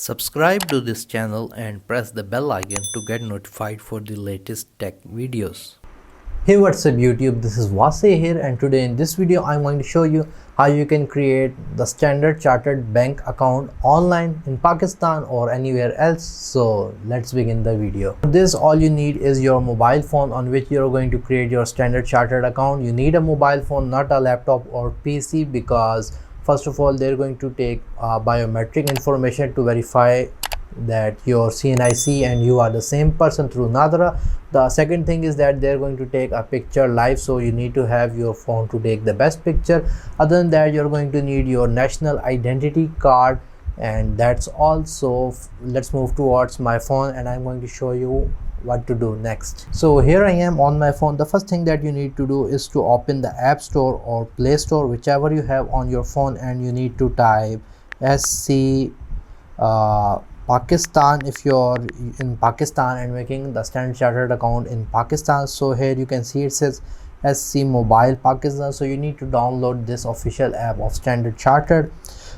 Subscribe to this channel and press the bell icon to get notified for the latest tech videos. Hey, what's up YouTube, this is Wasay here, and today in this video I'm going to show you how you can create the Standard Chartered bank account online in Pakistan or anywhere else. So let's begin the video. For this, all you need is your mobile phone on which you're going to create your Standard Chartered account. You need a mobile phone, not a laptop or PC, because first of all they're going to take biometric information to verify that your CNIC and you are the same person through Nadra. The second thing is that they're going to take a picture live, so you need to have your phone to take the best picture. Other than that, you're going to need your national identity card, and that's all. So let's move towards my phone and I'm going to show you what to do next. So here I am on my phone. The first thing that you need to do is to open the App Store or Play Store, whichever you have on your phone, and you need to type SC Pakistan if you're in Pakistan and making the Standard Chartered account in Pakistan. So here you can see it says SC Mobile Pakistan, so you need to download this official app of Standard Chartered.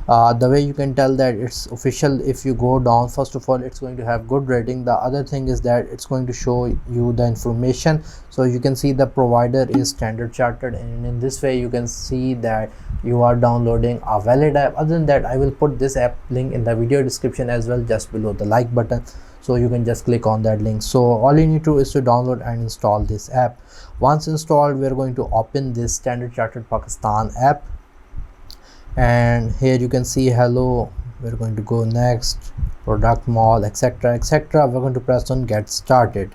The way you can tell that it's official, if you go down, first of all it's going to have good rating. The other thing is that it's going to show you the information, so you can see the provider is Standard Chartered, and in this way you can see that you are downloading a valid app. Other than that, I will put this app link in the video description as well, just below the like button, so you can just click on that link. So all you need to do is to download and install this app. Once installed, we're going to open this Standard Chartered Pakistan app, and here you can see hello. We're going to go next, product, mall, etc, etc. We're going to press on get started,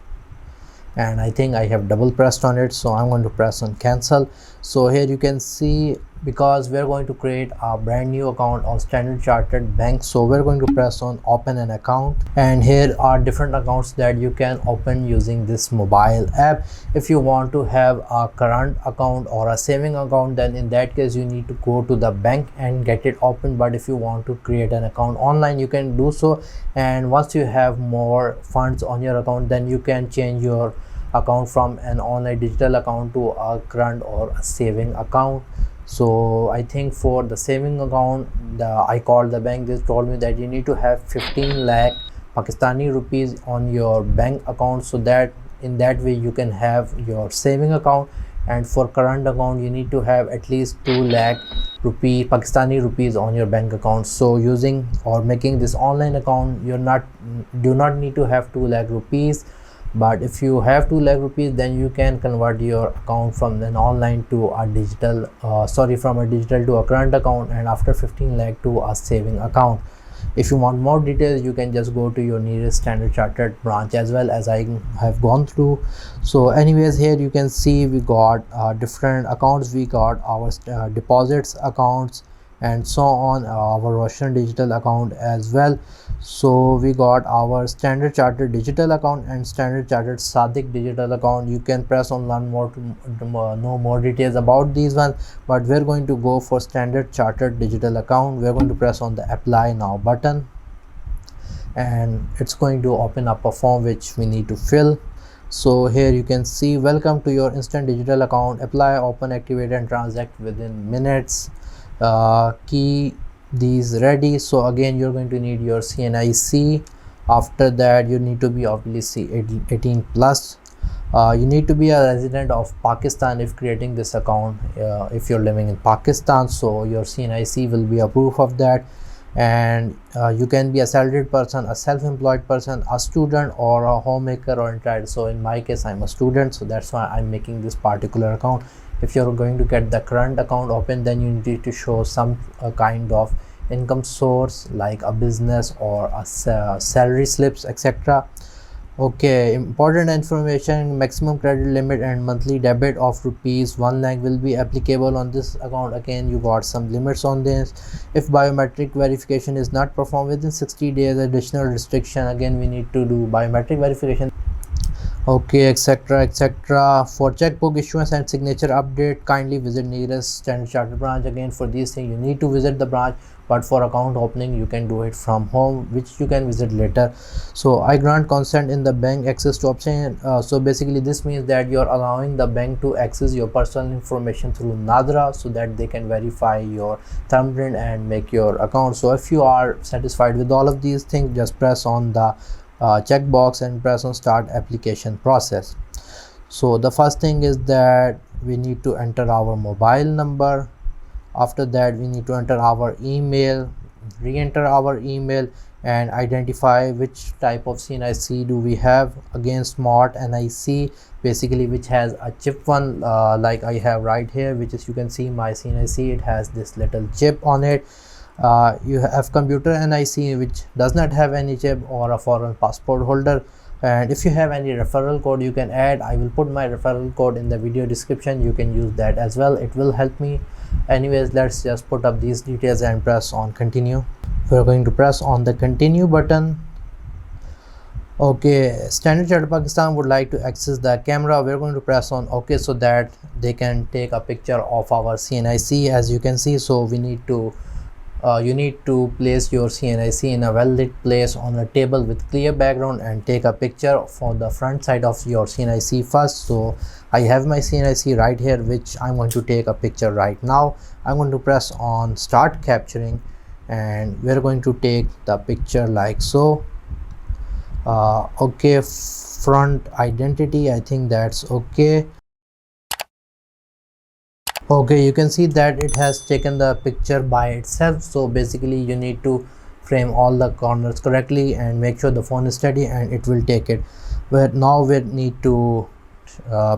and I think I have double pressed on it, so I'm going to press on cancel. So here you can see, because we're going to create a brand new account of Standard Chartered Bank, so we're going to press on open an account, and here are different accounts that you can open using this mobile app. If you want to have a current account or a saving account, then in that case you need to go to the bank and get it open. But if you want to create an account online, you can do so, and once you have more funds on your account, then you can change your account from an online digital account to a current or a saving account. So I think for the saving account, I called the bank. They told me that you need to have 15 lakh Pakistani rupees on your bank account, so that in that way you can have your saving account. And for current account, you need to have at least 2 lakh Pakistani rupees on your bank account. So using or making this online account, do not need to have 2 lakh rupees. But if you have 2 lakh rupees, then you can convert your account from an online to a digital from a digital to a current account, and after 15 lakh to a saving account. If you want more details, you can just go to your nearest Standard Chartered branch, as well as I have gone through. So anyways, here you can see we got different accounts. We got our deposits accounts and so on, our Russian digital account as well. So we got our Standard Chartered digital account and Standard Chartered Sadiq digital account. You can press on learn more to know more details about these ones, but we're going to go for Standard Chartered digital account. We're going to press on the apply now button, and it's going to open up a form which we need to fill. So here you can see, welcome to your instant digital account, apply, open, activate and transact within minutes. Key these ready. So again, you're going to need your CNIC. After that, you need to be obviously 18 plus. You need to be a resident of Pakistan if creating this account. If you're living in Pakistan, so your CNIC will be a proof of that. And you can be a salaried person, a self-employed person, a student, or a homemaker or retired. So in my case, I'm a student, so that's why I'm making this particular account. If you're going to get the current account open, then you need to show some kind of income source, like a business or a salary slips, etc. Okay, important information: maximum credit limit and monthly debit of rupees 1 lakh will be applicable on this account. Again, you got some limits on this. If biometric verification is not performed within 60 days, additional restriction. Again, we need to do biometric verification. Okay, etc, etc. For checkbook issuance and signature update, kindly visit nearest Standard Chartered branch. Again, for these things you need to visit the branch. but for account opening you can do it from home, which you can visit later. So I grant consent in the bank access to option. So basically this means that you're allowing the bank to access your personal information through Nadra, so that they can verify your thumbprint and make your account. So if you are satisfied with all of these things, just press on the checkbox and press on start application process. So the first thing is that we need to enter our mobile number. After that we need to enter our email, re-enter our email, and identify which type of CNIC do we have. Again, smart NIC, basically which has a chip one, like I have right here, which is, you can see my CNIC, it has this little chip on it. You have computer NIC, which does not have any chip, or a foreign passport holder. And if you have any referral code you can add. I will put my referral code in the video description, you can use that as well, it will help me. Anyways, let's just put up these details and press on continue. We're going to press on the continue button. Okay, Standard Chartered Pakistan would like to access the camera. We're going to press on OK, so that they can take a picture of our CNIC, as you can see. So we need to you need to place your CNIC in a well lit place on a table with clear background and take a picture for the front side of your CNIC first. So I have my CNIC right here, which I'm going to take a picture right now. I'm going to press on start capturing, and we're going to take the picture like so. Okay, front identity, I think that's okay. Okay, you can see that it has taken the picture by itself. So basically you need to frame all the corners correctly and make sure the phone is steady, and it will take it. But now we need to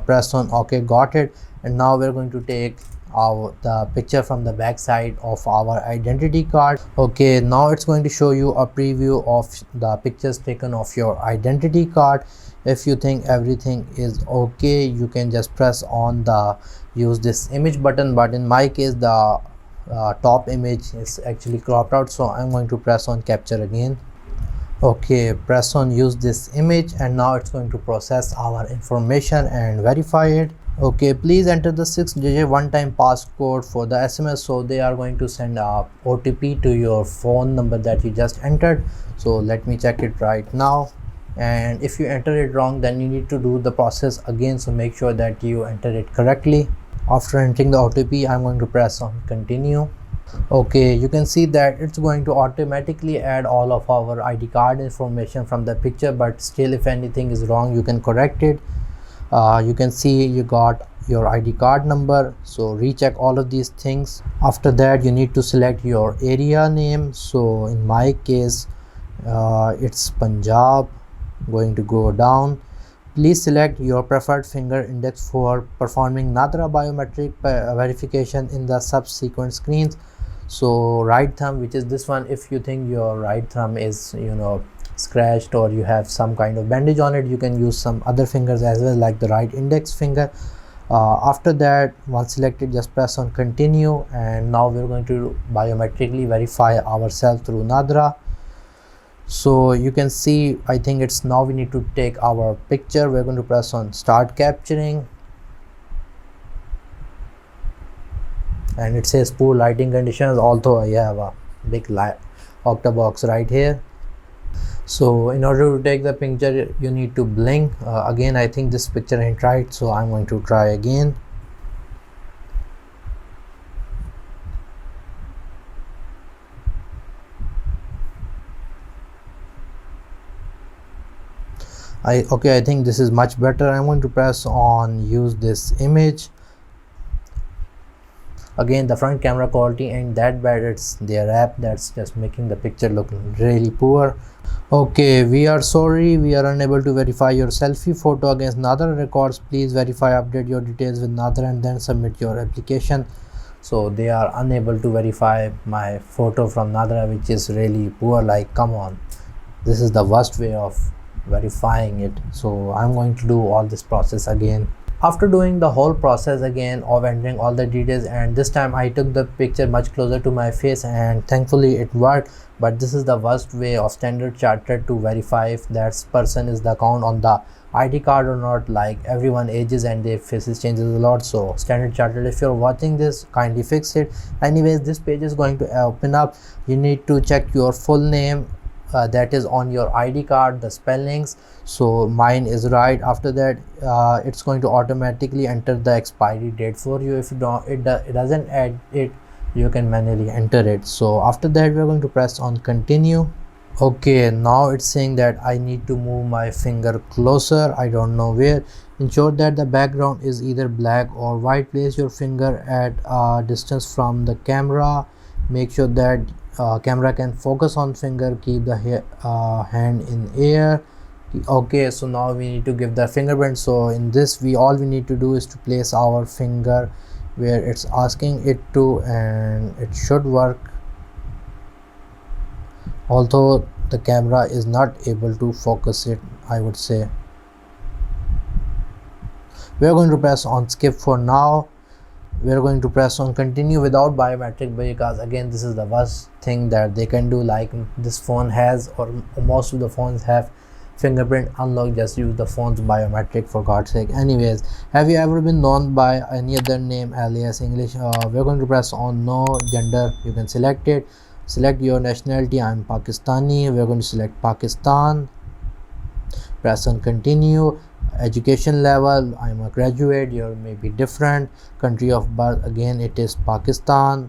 press on OK, got it. And now we're going to take the picture from the back side of our identity card. Okay, now it's going to show you a preview of the pictures taken of your identity card. If you think everything is okay, you can just press on the use this image button, but in my case the top image is actually cropped out, so I'm going to press on capture again. Okay, press on use this image, and now it's going to process our information and verify it. Okay, please enter the 6-digit one-time passcode for the SMS. So they are going to send a OTP to your phone number that you just entered. So let me check it right now. And if you enter it wrong, then you need to do the process again, so make sure that you enter it correctly. After entering the OTP, I'm going to press on continue. Okay, you can see that it's going to automatically add all of our ID card information from the picture, but still if anything is wrong you can correct it. You can see you got your ID card number, so recheck all of these things. After that you need to select your area name. So in my case it's Punjab. Going to go down. Please select your preferred finger index for performing Nadra biometric verification in the subsequent screens. So right thumb, which is this one, if you think your right thumb is scratched or you have some kind of bandage on it, you can use some other fingers as well, like the right index finger. After that, once selected, just press on continue, and now we're going to biometrically verify ourselves through Nadra. So you can see, I think it's now we need to take our picture. We're going to press on start capturing, and it says poor lighting conditions, although I have a big octa box right here. So in order to take the picture you need to blink. Again, I think this picture ain't right, so I'm going to try again. Okay, I think this is much better. I'm going to press on use this image. Again, the front camera quality ain't that bad, it's their app that's just making the picture look really poor. Okay, we are sorry, we are unable to verify your selfie photo against Nadra records. Please verify, update your details with Nadra and then submit your application. So they are unable to verify my photo from Nadra, which is really poor. Like, come on, this is the worst way of verifying it. So I'm going to do all this process again. After doing the whole process again of entering all the details, and this time I took the picture much closer to my face and thankfully it worked. But this is the worst way of Standard Chartered to verify if that person is the account on the ID card or not. Like, everyone ages and their faces changes a lot, so Standard Chartered, if you're watching this, kindly fix it. Anyways, this page is going to open up. You need to check your full name, that is on your ID card, the spellings. So mine is right. After that, it's going to automatically enter the expiry date for you. If you don't, it doesn't add it, you can manually enter it. So after that, we're going to press on continue. Okay, now it's saying that I need to move my finger closer, I don't know where. Ensure that the background is either black or white. Place your finger at a distance from the camera. Make sure that camera can focus on finger. Keep the hand in air. Okay, so now we need to give the fingerprint. So in this, all we need to do is to place our finger where it's asking it to, and it should work, although the camera is not able to focus it, I would say. We're going to press on skip for now. We're going to press on continue without biometric, because again, this is the worst thing that they can do. Like, this phone has, or most of the phones have, fingerprint unlock. Just use the phone's biometric, for God's sake. Anyways, have you ever been known by any other name, alias, English? We're going to press on no. Gender, you can select it. Select your nationality. I'm Pakistani. We're going to select Pakistan. Press on continue. Education level, I'm a graduate. Your may be different. Country of birth, again it is Pakistan.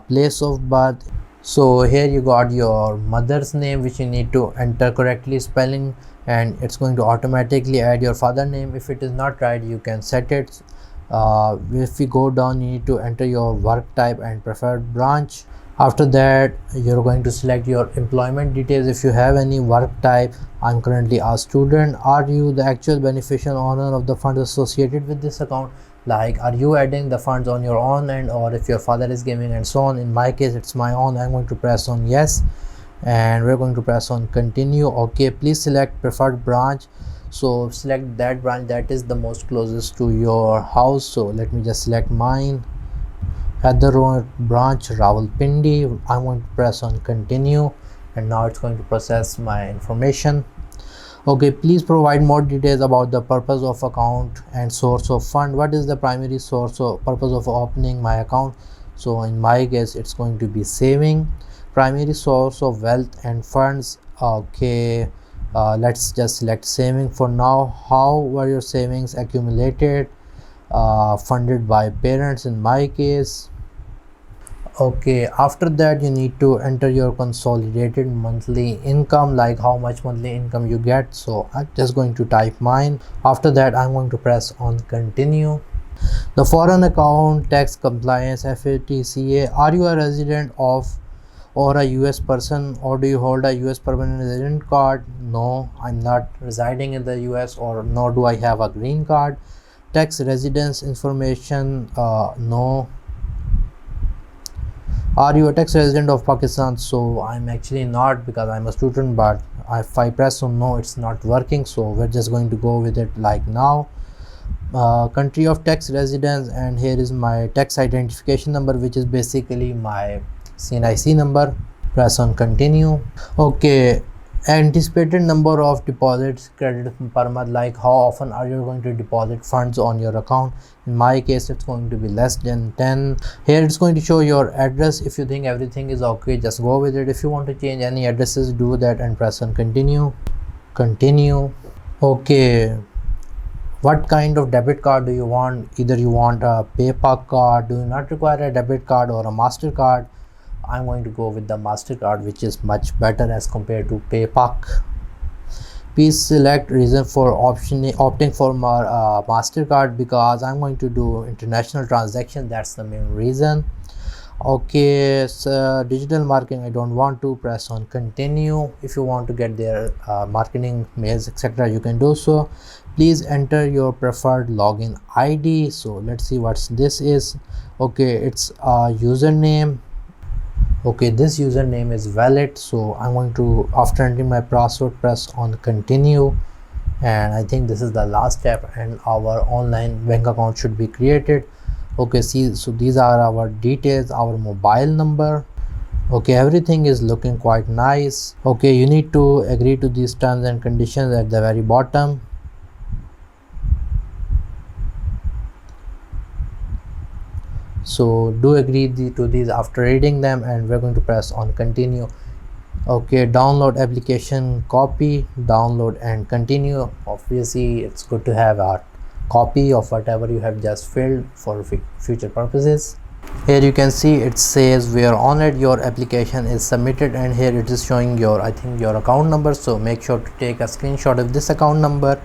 Place of birth, so here you got your mother's name, which you need to enter correctly spelling, and it's going to automatically add your father name. If it is not right, you can set it. If we go down, you need to enter your work type and preferred branch. After that, you're going to select your employment details. If you have any work type, I'm currently a student. Are you the actual beneficial owner of the funds associated with this account? Like, are you adding the funds on your own end, or if your father is giving, and so on. In my case, it's my own. I'm going to press on yes, and we're going to press on continue. Okay, please select preferred branch. So select that branch that is the most closest to your house. So let me just select mine at the road branch, Rawalpindi. I'm going to press on continue, and now it's going to process my information. Okay, please provide more details about the purpose of account and source of fund. What is the primary source or purpose of opening my account? So in my case, it's going to be saving. Primary source of wealth and funds. Okay, let's just select saving for now. How were your savings accumulated? Funded by parents in my case. Okay, after that, you need to enter your consolidated monthly income, like how much monthly income you get. So I'm just going to type mine. After that, I'm going to press on continue. The foreign account, tax compliance, FATCA. Are you a resident of or a US person, or do you hold a US permanent resident card? No, I'm not residing in the US, or nor do I have a green card. Tax residence information, no. Are you a tax resident of Pakistan? So I'm actually not, because I'm a student, but if I press on no, it's not working. So we're just going to go with it like now. Country of tax residence, and here is my tax identification number, which is basically my CNIC number. Press on continue. Okay, anticipated number of deposits credit per month, like how often are you going to deposit funds on your account. In my case, it's going to be less than 10. Here it's going to show your address. If you think everything is okay, just go with it. If you want to change any addresses, do that and press on continue. Okay, what kind of debit card do you want? Either you want a PayPal card, do you not require a debit card, or a MasterCard. I'm going to go with the MasterCard, which is much better as compared to PayPal. Please select reason for opting for MasterCard, because I'm going to do international transaction. That's the main reason. Okay, so digital marketing, I don't want to. Press on continue. If you want to get their marketing mails, etc., you can do so. Please enter your preferred login ID. So let's see what this is. Okay, it's a username. Okay, this username is valid, so I'm going to, after entering my password, press on continue. and I think this is the last step and our online bank account should be created. Okay, see, so these are our details, our mobile number. Okay, everything is looking quite nice. Okay, you need to agree to these terms and conditions at the very bottom. So do agree to these after reading them, and we're going to press on continue. Okay, download application, copy, download and continue. Obviously it's good to have a copy of whatever you have just filled for future purposes. Here you can see it says we are on it, your application is submitted, and here it is showing your, I think, your account number. So make sure to take a screenshot of this account number,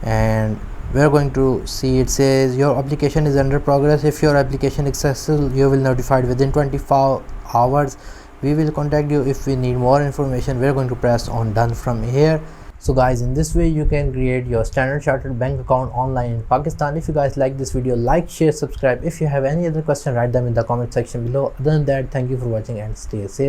and we're going to see it says your application is under progress. If your application is successful, you will notified within 24 hours. We will contact you if we need more information. We're going to press on done from here. So guys, in this way you can create your Standard Chartered bank account online in Pakistan. If you guys like this video, like, share, subscribe. If you have any other question, write them in the comment section below. Other than that, thank you for watching and stay safe.